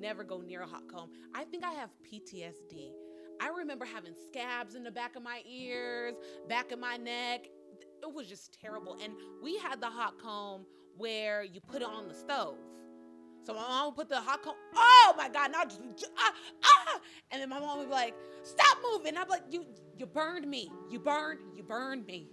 never go near a hot comb. I think I have PTSD. I remember having scabs in the back of my ears, back of my neck. It was just terrible. And we had the hot comb where you put it on the stove. So my mom would put the hot comb. Oh my God! Now, and then my mom would be like, "Stop moving!" I'm like, "You burned me. You burned me."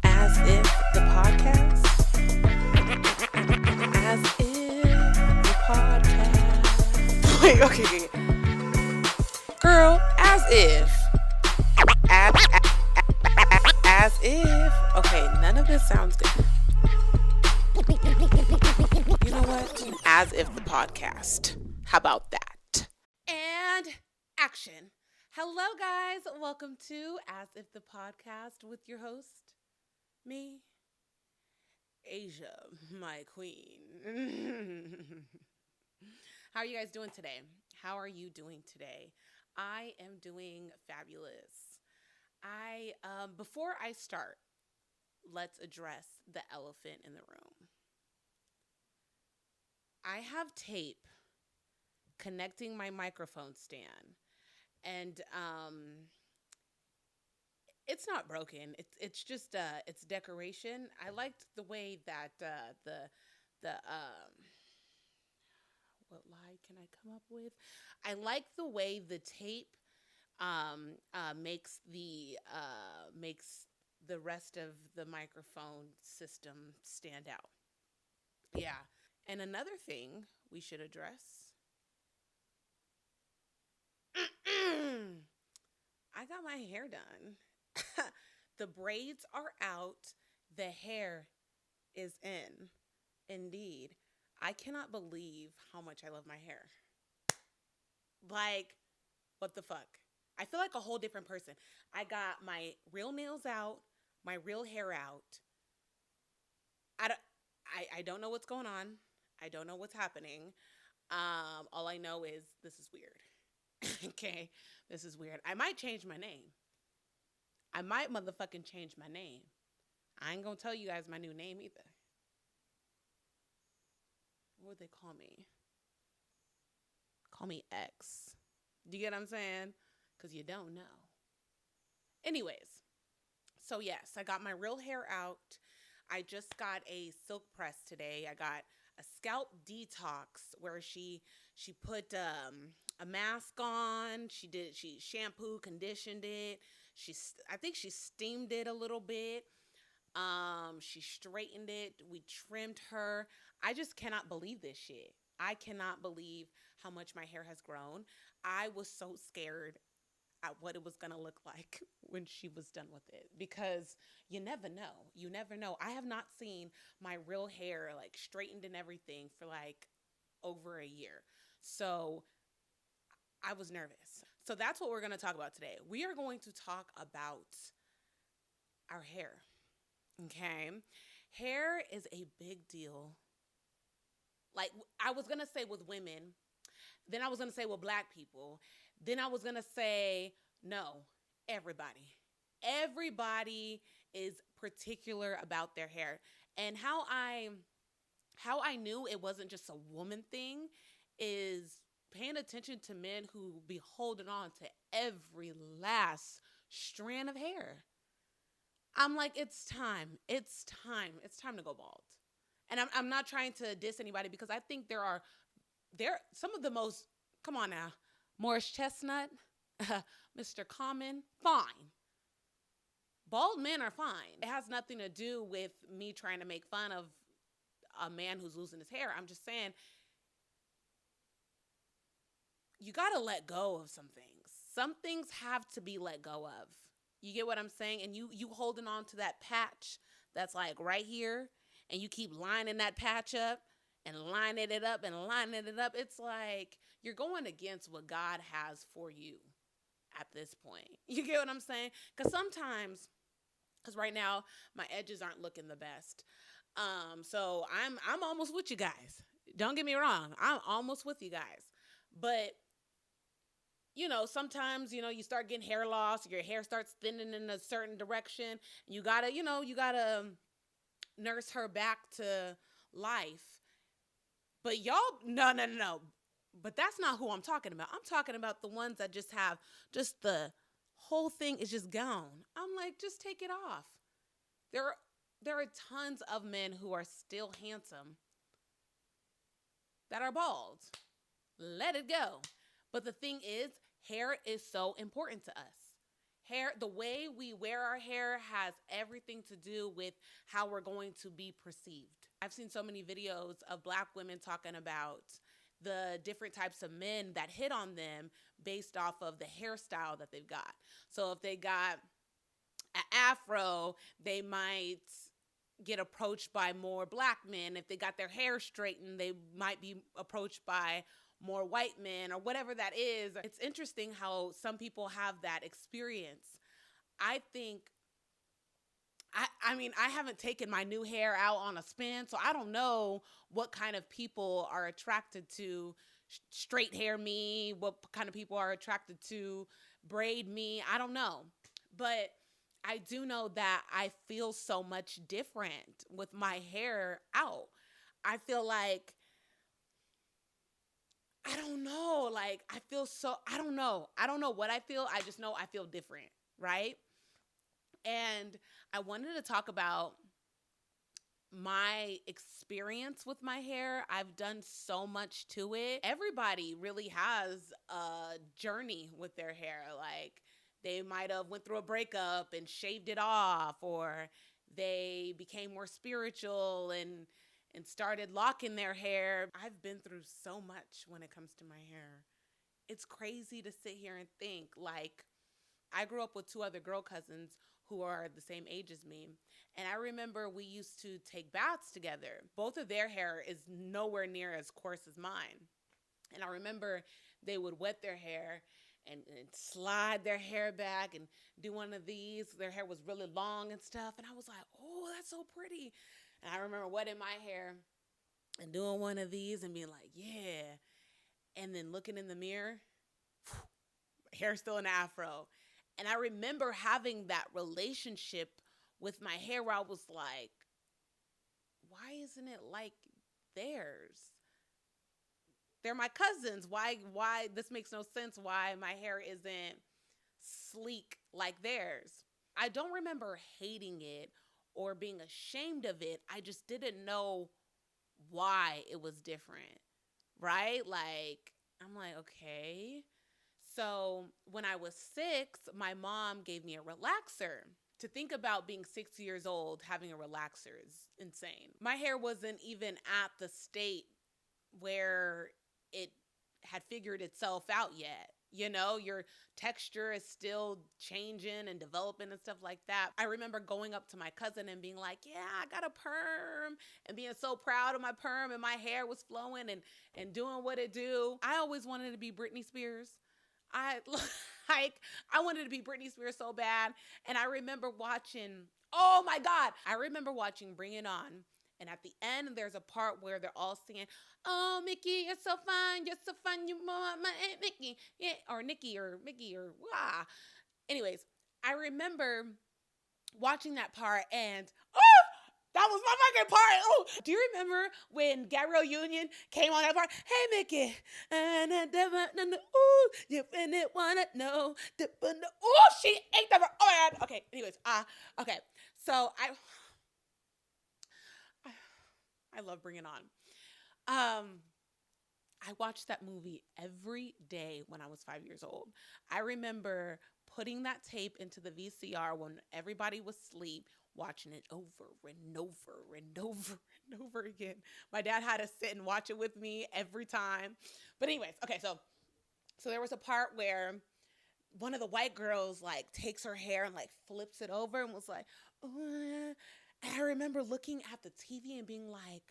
As if the podcast. As if the podcast. Wait, okay. Girl, as if. As if. Okay, none of this sounds good. You know what? As if the podcast. How about that? And action. Hello, guys. Welcome to As If the Podcast with your host, me, Asia, my queen. How are you guys doing today? How are you doing today? I am doing fabulous. Before I start, let's address the elephant in the room. I have tape connecting my microphone stand, and it's not broken. It's just it's decoration. I liked the way that the what lie can I come up with? I like the way the tape makes the rest of the microphone system stand out. Yeah. And another thing we should address. I got my hair done. The braids are out. The hair is in. Indeed. I cannot believe how much I love my hair. Like, what the fuck? I feel like a whole different person. I got my real nails out, my real hair out. I don't know what's going on. I don't know what's happening. All I know is this is weird. Okay, this is weird. I might change my name. I might motherfucking change my name. I ain't gonna tell you guys my new name either. What would they call me? Call me X. Do you get what I'm saying? Because you don't know. Anyways, so yes, I got my real hair out. I just got a silk press today. I got a scalp detox where she put a mask on. She shampoo, conditioned it. I think she steamed it a little bit. She straightened it. We trimmed her. I just cannot believe this shit. I cannot believe how much my hair has grown. I was so scared at what it was going to look like when she was done with it, because you never know. You never know. I have not seen my real hair like straightened and everything for like over a year. So I was nervous. So that's what we're going to talk about today. We are going to talk about our hair. Okay. Hair is a big deal. Like I was going to say with women, then I was going to say with black people, then I was going to say no, everybody. Everybody is particular about their hair. And how I knew it wasn't just a woman thing is paying attention to men who be holding on to every last strand of hair. I'm like, it's time. It's time. It's time to go bald. And I'm not trying to diss anybody, because I think there some of the most, come on now, Morris Chestnut, Mr. Common, fine. Bald men are fine. It has nothing to do with me trying to make fun of a man who's losing his hair. I'm just saying, you got to let go of some things. Some things have to be let go of. You get what I'm saying? And you holding on to that patch that's like right here, and you keep lining that patch up and lining it up and lining it up. It's like you're going against what God has for you at this point. You get what I'm saying? Because sometimes, because right now my edges aren't looking the best. So I'm almost with you guys. Don't get me wrong. I'm almost with you guys. But sometimes, you start getting hair loss, your hair starts thinning in a certain direction. You gotta, nurse her back to life. But y'all, no, no, no, no. But that's not who I'm talking about. I'm talking about the ones that just have just the whole thing is just gone. I'm like, just take it off. There, there are tons of men who are still handsome that are bald. Let it go. But the thing is, hair is so important to us. Hair, the way we wear our hair has everything to do with how we're going to be perceived. I've seen so many videos of Black women talking about the different types of men that hit on them based off of the hairstyle that they've got. So if they got an afro, they might get approached by more Black men. If they got their hair straightened, they might be approached by more white men or whatever that is. It's interesting how some people have that experience. I think, I mean, I haven't taken my new hair out on a spin, so I don't know what kind of people are attracted to straight hair me, what kind of people are attracted to braid me. I don't know. But I do know that I feel so much different with my hair out. I feel like, I don't know. Like, I don't know. I don't know what I feel. I just know I feel different, right? And I wanted to talk about my experience with my hair. I've done so much to it. Everybody really has a journey with their hair. Like, they might have went through a breakup and shaved it off, or they became more spiritual and started locking their hair. I've been through so much when it comes to my hair. It's crazy to sit here and think, like, I grew up with two other girl cousins who are the same age as me. And I remember we used to take baths together. Both of their hair is nowhere near as coarse as mine. And I remember they would wet their hair and slide their hair back and do one of these. Their hair was really long and stuff. And I was like, oh, that's so pretty. And I remember wetting my hair and doing one of these and being like, yeah. And then looking in the mirror, hair still an afro. And I remember having that relationship with my hair where I was like, why isn't it like theirs? They're my cousins. Why this makes no sense why my hair isn't sleek like theirs. I don't remember hating it or being ashamed of it. I just didn't know why it was different, right? Like, I'm like, okay. So when I was 6, my mom gave me a relaxer. To think about being 6 years old, having a relaxer is insane. My hair wasn't even at the state where it had figured itself out yet. Your texture is still changing and developing and stuff like that. I remember going up to my cousin and being like, yeah, I got a perm, and being so proud of my perm, and my hair was flowing and doing what it do. I always wanted to be Britney Spears. I wanted to be Britney Spears so bad. And I remember watching, oh my God, I remember watching Bring It On. And at the end, there's a part where they're all singing, oh, Mickey, you're so fine, you more my Aunt Mickey. Yeah, or Nikki or Mickey or wah. Anyways, I remember watching that part and, oh, that was my fucking part. Oh, do you remember when Gabrielle Union came on that part? Hey, Mickey. Ooh, you didn't want to know. Oh, she ate that. Oh, my God. Okay, anyways. Okay. So I love Bring It On. I watched that movie every day when I was 5 years old. I remember putting that tape into the VCR when everybody was asleep, watching it over and over and over and over again. My dad had to sit and watch it with me every time. But anyways, okay, so there was a part where one of the white girls like takes her hair and like flips it over and was like, oh. And I remember looking at the TV and being like,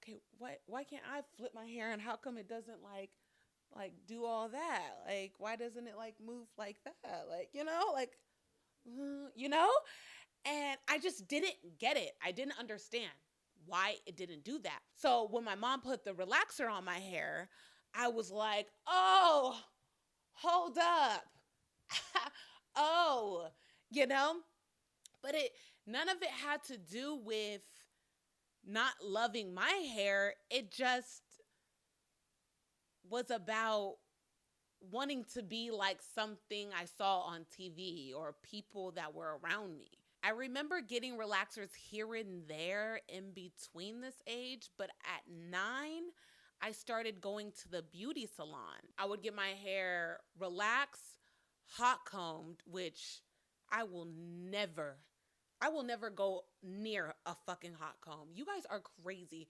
okay, why can't I flip my hair, and how come it doesn't like do all that? Like, why doesn't it like move like that? Like, and I just didn't get it. I didn't understand why it didn't do that. So when my mom put the relaxer on my hair, I was like, oh, hold up. Oh, you know? But it none of it had to do with not loving my hair. It just was about wanting to be like something I saw on TV or people that were around me. I remember getting relaxers here and there in between this age, but at 9, I started going to the beauty salon. I would get my hair relaxed, hot combed, which I will never, I will never go near a fucking hot comb. You guys are crazy.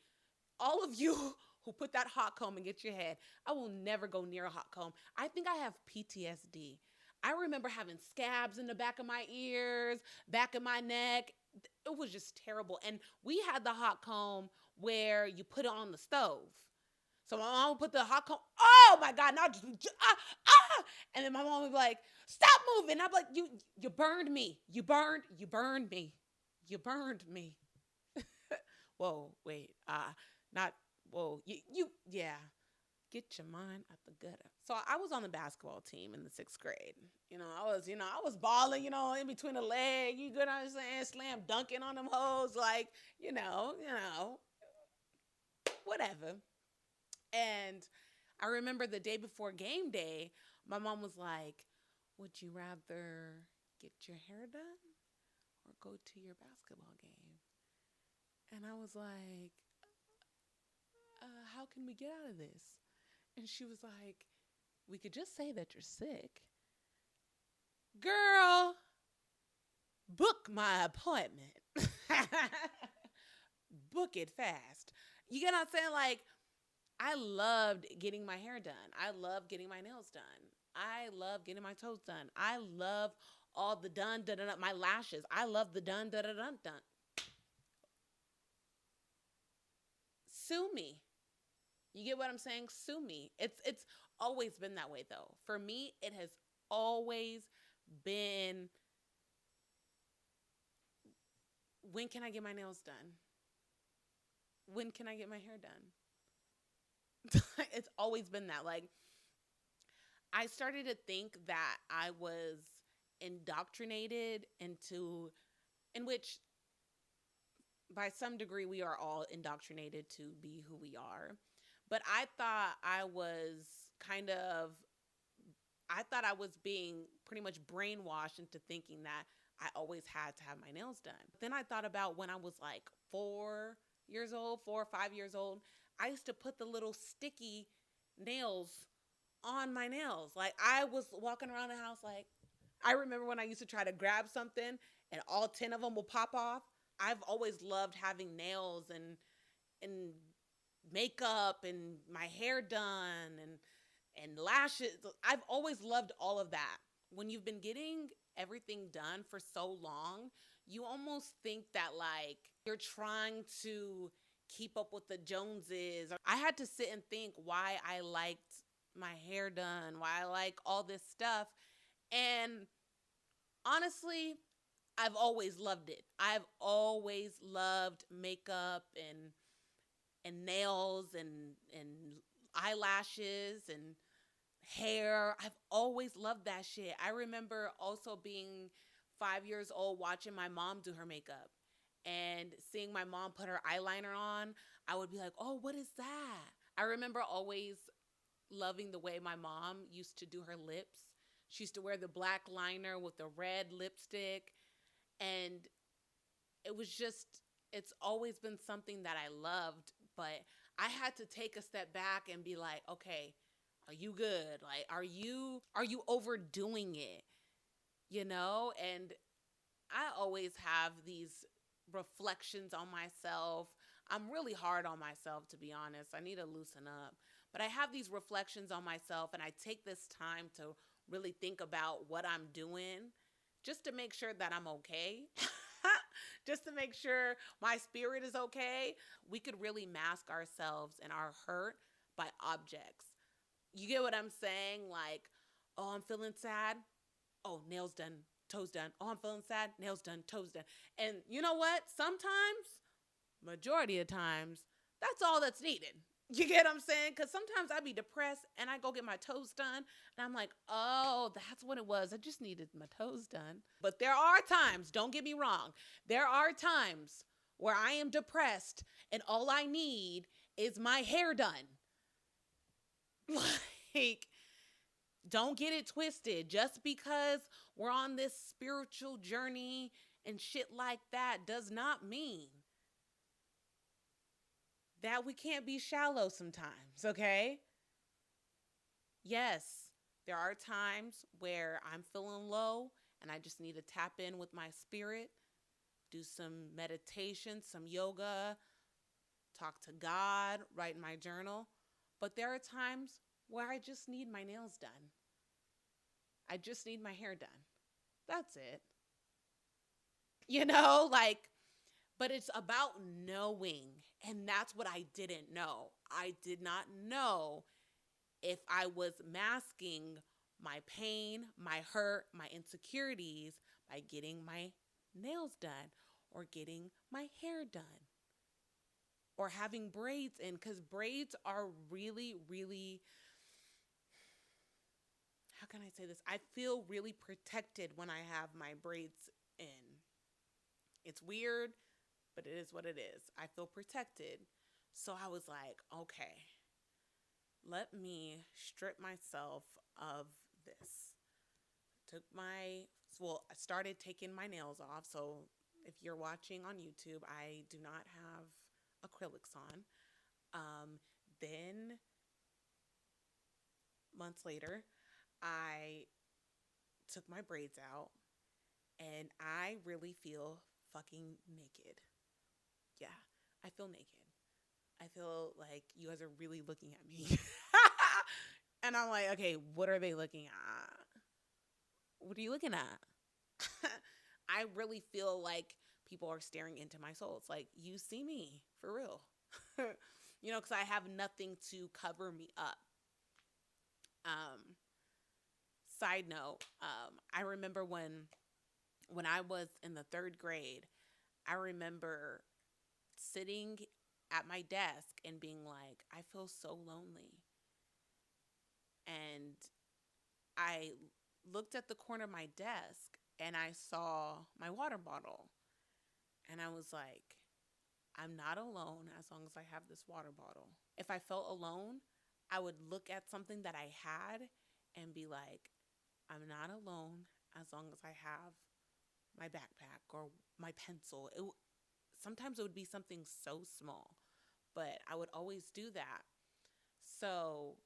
All of you who put that hot comb and get your head, I will never go near a hot comb. I think I have PTSD. I remember having scabs in the back of my ears, back of my neck. It was just terrible. And we had the hot comb where you put it on the stove. So my mom would put the hot comb. Oh my God! Now and then my mom would be like, "Stop moving!" I'm like, "You burned me. You burned me. You burned me." Whoa, wait, not whoa. Yeah. Get your mind out the gutter. So I was on the basketball team in the 6th grade. I was balling, in between the leg. You know what I'm saying? Slam dunking on them hoes, like, whatever. And I remember the day before game day, my mom was like, "Would you rather get your hair done or go to your basketball game?" And I was like, "How can we get out of this?" And she was like, "We could just say that you're sick." Girl, book my appointment. Book it fast. You get what I'm saying? Like, I loved getting my hair done. I love getting my nails done. I love getting my toes done. I love all the done, dun, dun, dun, my lashes. I love the done, dun, dun, dun, dun. Sue me. You get what I'm saying? Sue me. It's always been that way though. For me, it has always been, when can I get my nails done? When can I get my hair done? It's always been that. Like, I started to think that I was indoctrinated into, in which by some degree we are all indoctrinated to be who we are. But kind of I thought I was being pretty much brainwashed into thinking that I always had to have my nails done. Then I thought about when I was like 4 years old, 4 or 5 years old, I used to put the little sticky nails on my nails. Like, I was walking around the house like, I remember when I used to try to grab something and all 10 of them will pop off. I've always loved having nails and makeup and my hair done and lashes. I've always loved all of that. When you've been getting everything done for so long, you almost think that like you're trying to keep up with the Joneses. I had to sit and think why I liked my hair done, why I like all this stuff. And honestly, I've always loved it. I've always loved makeup and nails and eyelashes and hair. I've always loved that shit. I remember also being 5 years old watching my mom do her makeup and seeing my mom put her eyeliner on. I would be like, "Oh, what is that?" I remember always loving the way my mom used to do her lips. She used to wear the black liner with the red lipstick. And it was just, it's always been something that I loved. But I had to take a step back and be like, okay, are you good? Like, are you overdoing it? And I always have these reflections on myself. I'm really hard on myself, to be honest. I need to loosen up. But I have these reflections on myself, and I take this time to really think about what I'm doing just to make sure that I'm okay. Just to make sure my spirit is okay. We could really mask ourselves and our hurt by objects. You get what I'm saying? Like, oh, I'm feeling sad. Oh, nails done, toes done. Oh, I'm feeling sad. Nails done, toes done. And you know what? Sometimes, majority of times, that's all that's needed. You get what I'm saying? Because sometimes I be depressed and I go get my toes done and I'm like, oh, that's what it was. I just needed my toes done. But there are times, don't get me wrong, there are times where I am depressed and all I need is my hair done. Like, don't get it twisted. Just because we're on this spiritual journey and shit like that does not mean that we can't be shallow sometimes, okay? Yes, there are times where I'm feeling low and I just need to tap in with my spirit, do some meditation, some yoga, talk to God, write in my journal. But there are times where I just need my nails done. I just need my hair done. That's it. Like, but it's about knowing. And that's what I didn't know. I did not know if I was masking my pain, my hurt, my insecurities by getting my nails done or getting my hair done or having braids in, because braids are really, really, how can I say this? I feel really protected when I have my braids in. It's weird, but it is what it is. I feel protected. So I was like, okay, let me strip myself of this. I started taking my nails off. So if you're watching on YouTube, I do not have acrylics on. Then months later, I took my braids out and I really feel fucking naked. Yeah, I feel naked. I feel like you guys are really looking at me. And I'm like, okay, what are they looking at? What are you looking at? I really feel like people are staring into my soul. It's like, you see me, for real. Because I have nothing to cover me up. Side note, I remember when I was in the 3rd grade, I remember sitting at my desk and being like, I feel so lonely. And I looked at the corner of my desk and I saw my water bottle. And I was like, I'm not alone as long as I have this water bottle. If I felt alone, I would look at something that I had and be like, I'm not alone as long as I have my backpack or my pencil. Sometimes it would be something so small, but I would always do that. So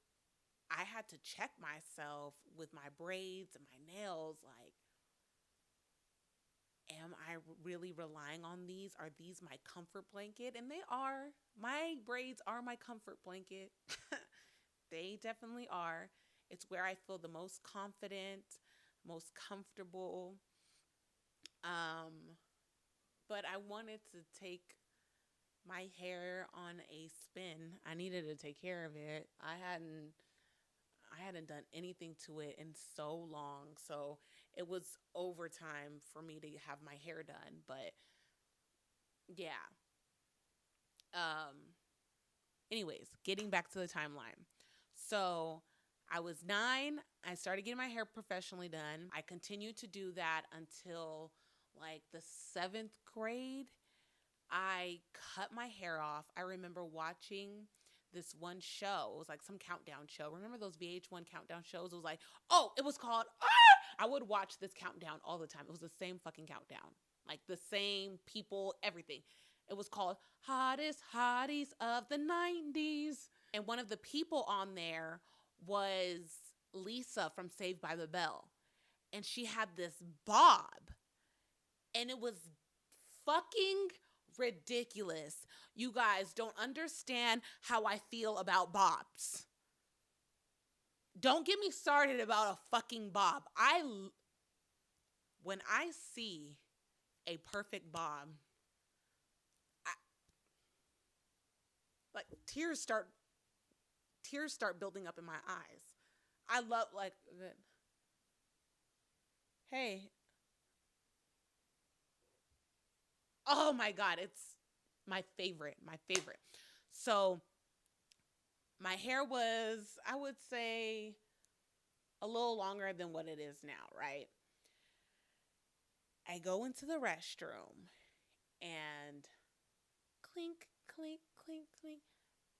I had to check myself with my braids and my nails. Like, am I really relying on these? Are these my comfort blanket? And they are. My braids are my comfort blanket. They definitely are. It's where I feel the most confident, most comfortable. But I wanted to take my hair on a spin. I needed to take care of it. I hadn't done anything to it in so long. So it was overtime for me to have my hair done. But yeah. Anyways, getting back to the timeline. So I was 9. I started getting my hair professionally done. I continued to do that until like the 7th grade. I cut my hair off. I remember watching this one show. It was like some countdown show. Remember those VH1 countdown shows? It was like, it was called, I would watch this countdown all the time. It was the same fucking countdown. Like the same people, everything. It was called Hottest Hotties of the 90s. And one of the people on there was Lisa from Saved by the Bell. And she had this bob. And it was fucking ridiculous. You guys don't understand how I feel about bobs. Don't get me started about a fucking bob. When I see a perfect bob, like tears start building up in my eyes. I love like that. Hey. Oh my God, it's my favorite. So My hair was, I would say, a little longer than what it is now, right? I go into the restroom and clink, clink, clink, clink,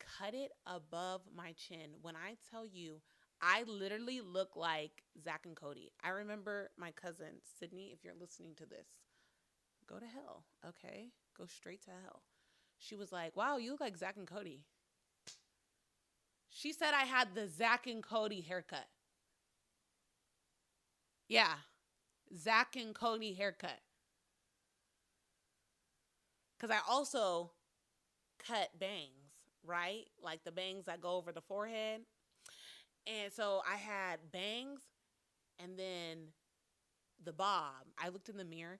cut it above my chin. When I tell you, I literally look like Zach and Cody. I remember my cousin, Sydney, if you're listening to this, go to hell, okay? Go straight to hell. She was like, wow, you look like Zach and Cody. She said I had the Zach and Cody haircut. Yeah, Zach and Cody haircut. Because I also cut bangs, right? Like the bangs that go over the forehead. And so I had bangs and then the bob. I looked in the mirror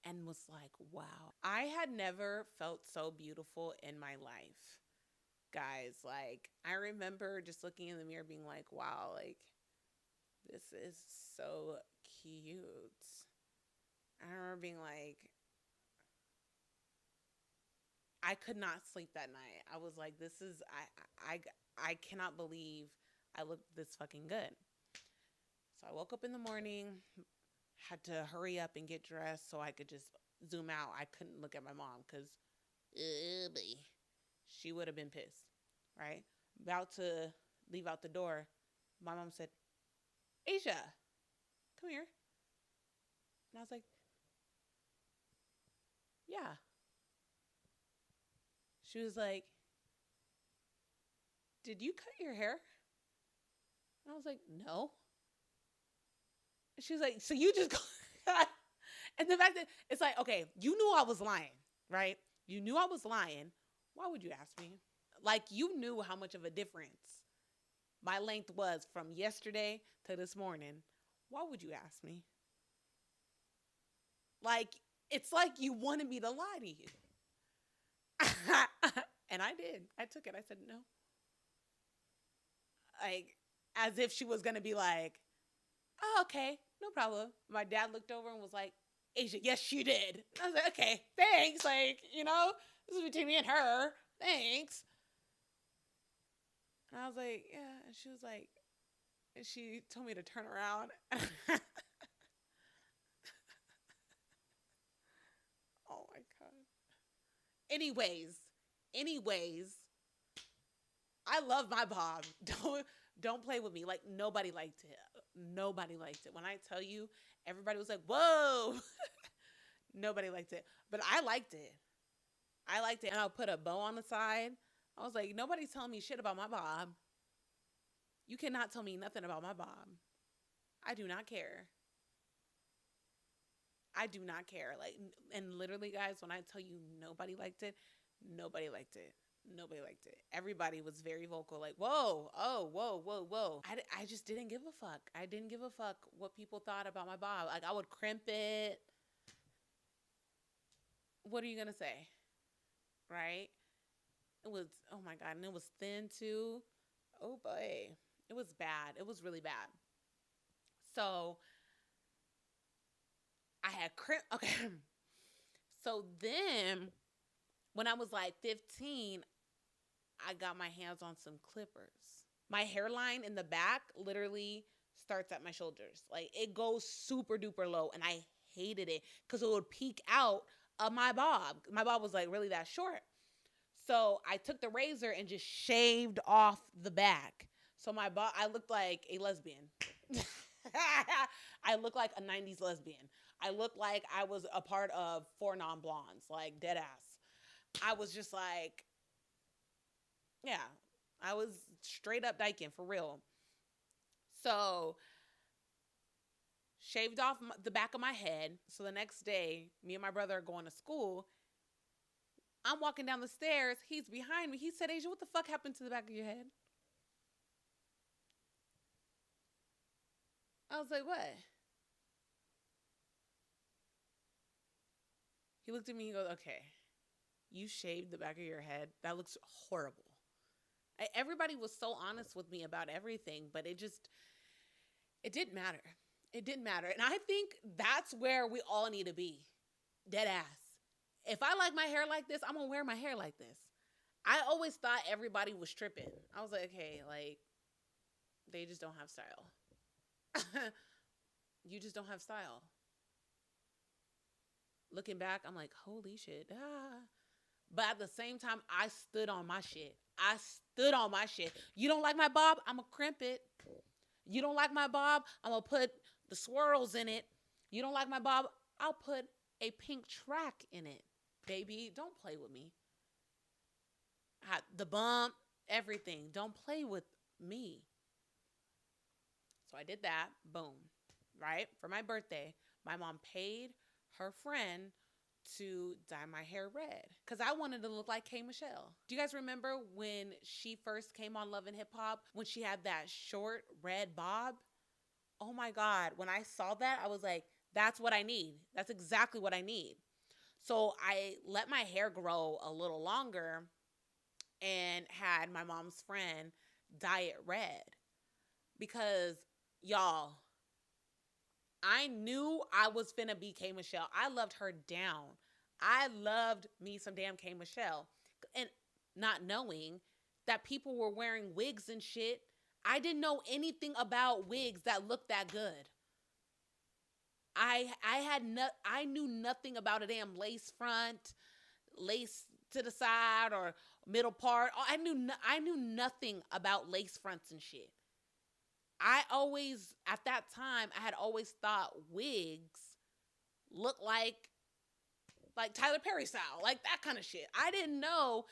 and was like, wow. I had never felt so beautiful in my life, guys. Like, I remember just looking in the mirror being like, wow, like, this is so cute. I remember being like, I could not sleep that night. I was like, this is, I cannot believe I look this fucking good. So I woke up in the morning, had to hurry up and get dressed so I could just zoom out. I couldn't look at my mom because she would have been pissed, right? About to leave out the door, my mom said, Asia, come here. And I was like, yeah. She was like, did you cut your hair? And I was like, no. And she was like, so you just and the fact that it's like, okay, you knew I was lying, right? You knew I was lying. Why would you ask me? Like, you knew how much of a difference my length was from yesterday to this morning. Why would you ask me? Like, it's like you wanted me to lie to you. And I did. I took it. I said, no. Like, as if she was going to be like, oh, okay, no problem. My dad looked over and was like, Asia, yes, you did. I was like, okay, thanks. Like, this is between me and her. Thanks. And I was like, yeah. And she was like, and she told me to turn around. Oh my God. Anyways, I love my bob. Don't play with me. Like, nobody liked it. Nobody liked it. When I tell you, everybody was like, whoa. Nobody liked it. But I liked it. And I'll put a bow on the side. I was like, nobody's telling me shit about my bob. You cannot tell me nothing about my bob. I do not care. I do not care. Like, and literally, guys, when I tell you nobody liked it, nobody liked it. Nobody liked it. Everybody was very vocal, like, whoa, oh, whoa, whoa, whoa. I just didn't give a fuck. I didn't give a fuck what people thought about my bob. Like, I would crimp it. What are you going to say? Right? It was, oh my God. And it was thin too. Oh boy. It was bad. It was really bad. So I had crimp. Okay. So then when I was like 15, I got my hands on some clippers. My hairline in the back literally starts at my shoulders. Like, it goes super duper low, and I hated it because it would peek out of my bob. My bob was like really that short. So I took the razor and just shaved off the back. So my bob, I looked like a lesbian. I looked like a 90s lesbian. I looked like I was a part of Four Non-Blondes, like dead ass. I was just like, yeah, I was straight up dyking for real. So shaved off the back of my head. So the next day, me and my brother are going to school. I'm walking down the stairs. He's behind me. He said, Asia, what the fuck happened to the back of your head? I was like, what? He looked at me and goes, okay, you shaved the back of your head. That looks horrible. Everybody was so honest with me about everything, but it didn't matter. It didn't matter. And I think that's where we all need to be. Dead ass. If I like my hair like this, I'm going to wear my hair like this. I always thought everybody was tripping. I was like, okay, like they just don't have style. You just don't have style. Looking back, I'm like, holy shit. Ah. But at the same time, I stood on my shit. I stood on my shit. You don't like my bob? I'm going to crimp it. You don't like my bob? I'm going to put the swirls in it. You don't like my bob? I'll put a pink track in it. Baby, don't play with me. The bump, everything. Don't play with me. So I did that. Boom. Right? For my birthday, my mom paid her friend to dye my hair red because I wanted to look like K. Michelle. Do you guys remember when she first came on Love and Hip Hop, when she had that short red bob? Oh my God. When I saw that, I was like, that's what I need. That's exactly what I need. So I let my hair grow a little longer and had my mom's friend dye it red because, y'all, I knew I was finna be K. Michelle. I loved her down. I loved me some damn K. Michelle. And not knowing that people were wearing wigs and shit, I didn't know anything about wigs that looked that good. I knew nothing about a damn lace front, lace to the side or middle part. I knew nothing about lace fronts and shit. I always, at that time, I had always thought wigs looked like Tyler Perry style, like that kind of shit. I didn't know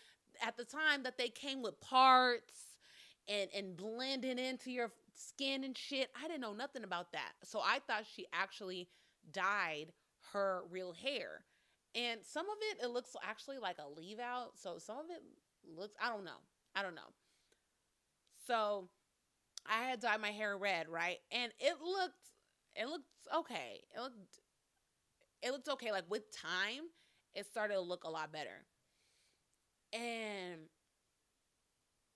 at the time that they came with parts and blending into your skin and shit. I didn't know nothing about that. So I thought she actually dyed her real hair. And some of it looks actually like a leave out. So some of it looks, I don't know. I don't know. So I had dyed my hair red, right? And it looked okay. It looked okay. Like with time, it started to look a lot better. And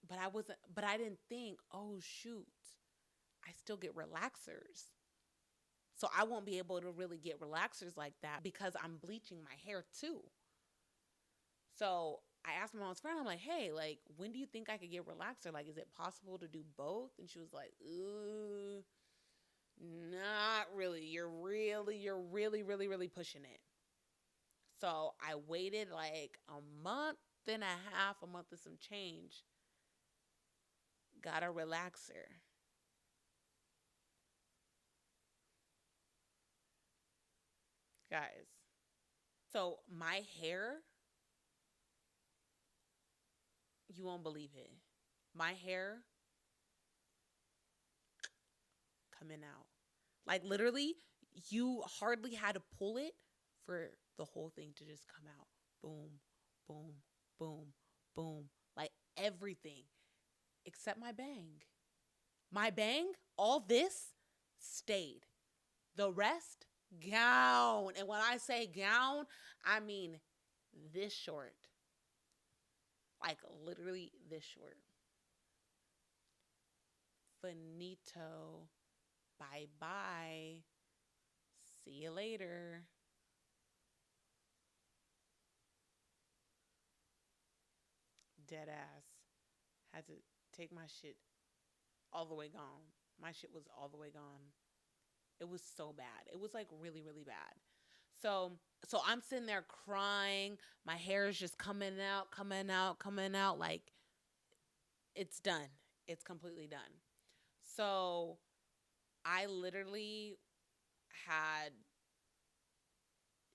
but I didn't think, oh shoot, I still get relaxers. So I won't be able to really get relaxers like that because I'm bleaching my hair too. So I asked my mom's friend, I'm like, hey, like, when do you think I could get relaxer? Like, is it possible to do both? And she was like, ooh, not really. You're really pushing it. So I waited like a month and a half, a month and some change. Got a relaxer. Guys. So my hair, you won't believe it. My hair coming out. Like literally, you hardly had to pull it for the whole thing to just come out. Boom, boom, boom, boom. Like everything except my bang. My bang, all this stayed. The rest, gown. And when I say gown, I mean this short. Like literally this short. Finito. Bye bye. See you later. Dead ass. Had to take my shit all the way gone. My shit was all the way gone. It was so bad. It was like really bad. So I'm sitting there crying. My hair is just coming out. Like it's done. It's completely done. So I literally had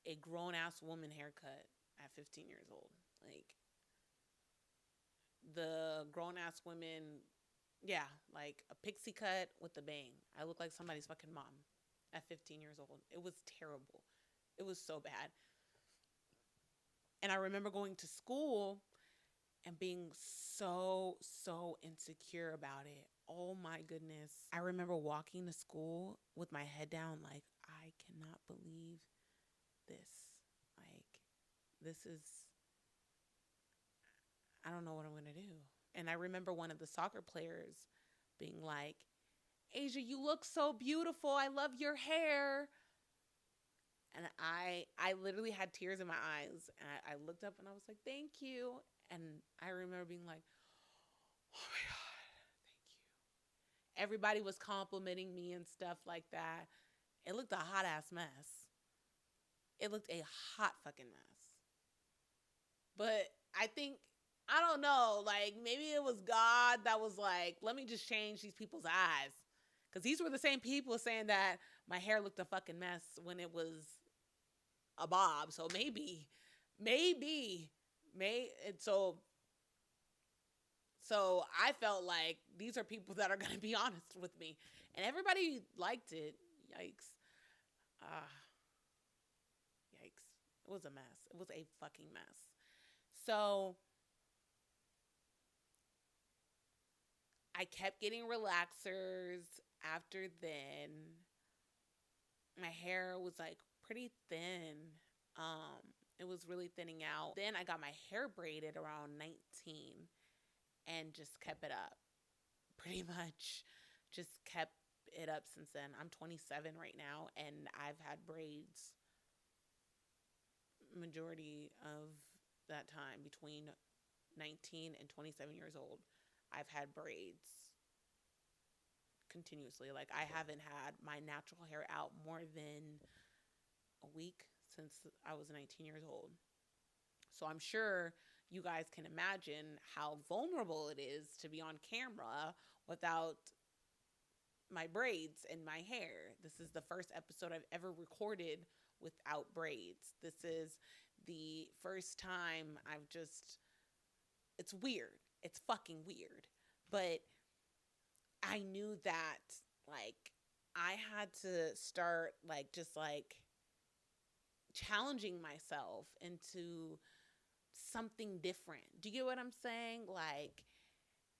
a grown ass woman haircut at 15 years old. Like the grown ass women, yeah, like a pixie cut with a bang. I look like somebody's fucking mom at 15 years old. It was terrible. It was so bad. And I remember going to school and being so insecure about it. Oh my goodness. I remember walking to school with my head down, like, I cannot believe this. Like, this is, I don't know what I'm going to do. And I remember one of the soccer players being like, Asia, you look so beautiful. I love your hair. And I literally had tears in my eyes. And I looked up and I was like, thank you. And I remember being like, oh my God, thank you. Everybody was complimenting me and stuff like that. It looked a hot ass mess. It looked a hot fucking mess. But I think, I don't know, like maybe it was God that was like, let me just change these people's eyes. Because these were the same people saying that my hair looked a fucking mess when it was a bob. So maybe, and so I felt like these are people that are going to be honest with me. And everybody liked it. Yikes. Ah, yikes. It was a mess. It was a fucking mess. So I kept getting relaxers after then. My hair was like pretty thin. It was really thinning out. Then I got my hair braided around 19 and just kept it up. Pretty much just kept it up since then. I'm 27 right now and I've had braids majority of that time between 19 and 27 years old. I've had braids continuously. Like I haven't had my natural hair out more than a week since I was 19 years old. So I'm sure you guys can imagine how vulnerable it is to be on camera without my braids and my hair. This is the first episode I've ever recorded without braids. This is the first time it's weird. It's fucking weird. But I knew that, like, I had to start, like, just like challenging myself into something different. Do you get what I'm saying? Like,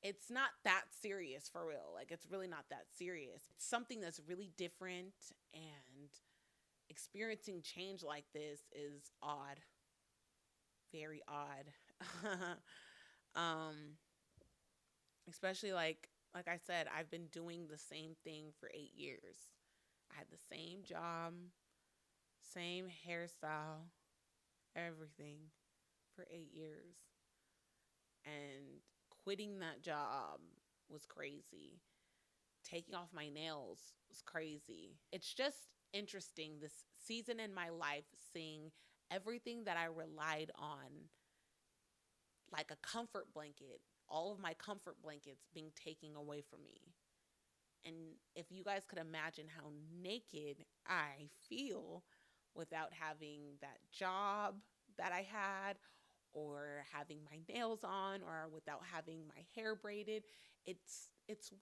it's not that serious for real. Like, it's really not that serious. It's something that's really different, and experiencing change like this is odd. Very odd. um, Especially like I said, I've been doing the same thing for 8 years. I had the same job, same hairstyle, everything for 8 years. And quitting that job was crazy. Taking off my nails was crazy. It's just interesting this season in my life, seeing everything that I relied on like a comfort blanket, all of my comfort blankets being taken away from me. And if you guys could imagine how naked I feel without having that job that I had, or having my nails on, or without having my hair braided, it's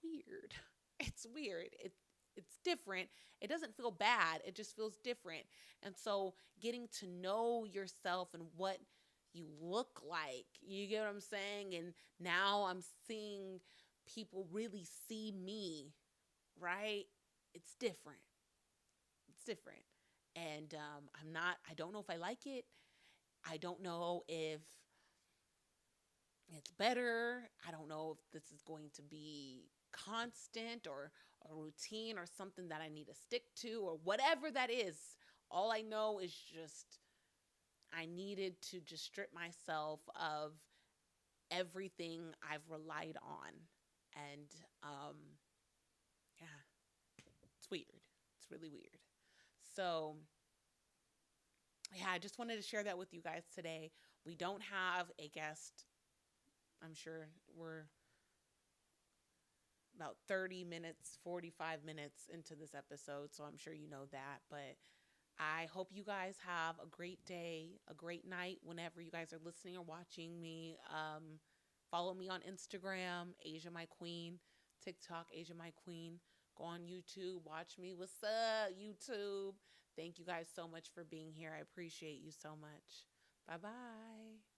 weird. It's weird. It's different. It doesn't feel bad. It just feels different. And so getting to know yourself and what you look like, you get what I'm saying? And now I'm seeing people really see me, right? It's different. It's different. And I don't know if I like it. I don't know if it's better. I don't know if this is going to be constant or a routine or something that I need to stick to or whatever that is. All I know is just I needed to just strip myself of everything I've relied on. And yeah, it's weird. It's really weird. So, yeah, I just wanted to share that with you guys today. We don't have a guest. I'm sure we're about 30 minutes, 45 minutes into this episode, so I'm sure you know that. But I hope you guys have a great day, a great night whenever you guys are listening or watching me. Follow me on Instagram, Asia My Queen, TikTok, Asia My Queen. Go on YouTube, watch me. What's up, YouTube? Thank you guys so much for being here. I appreciate you so much. Bye bye.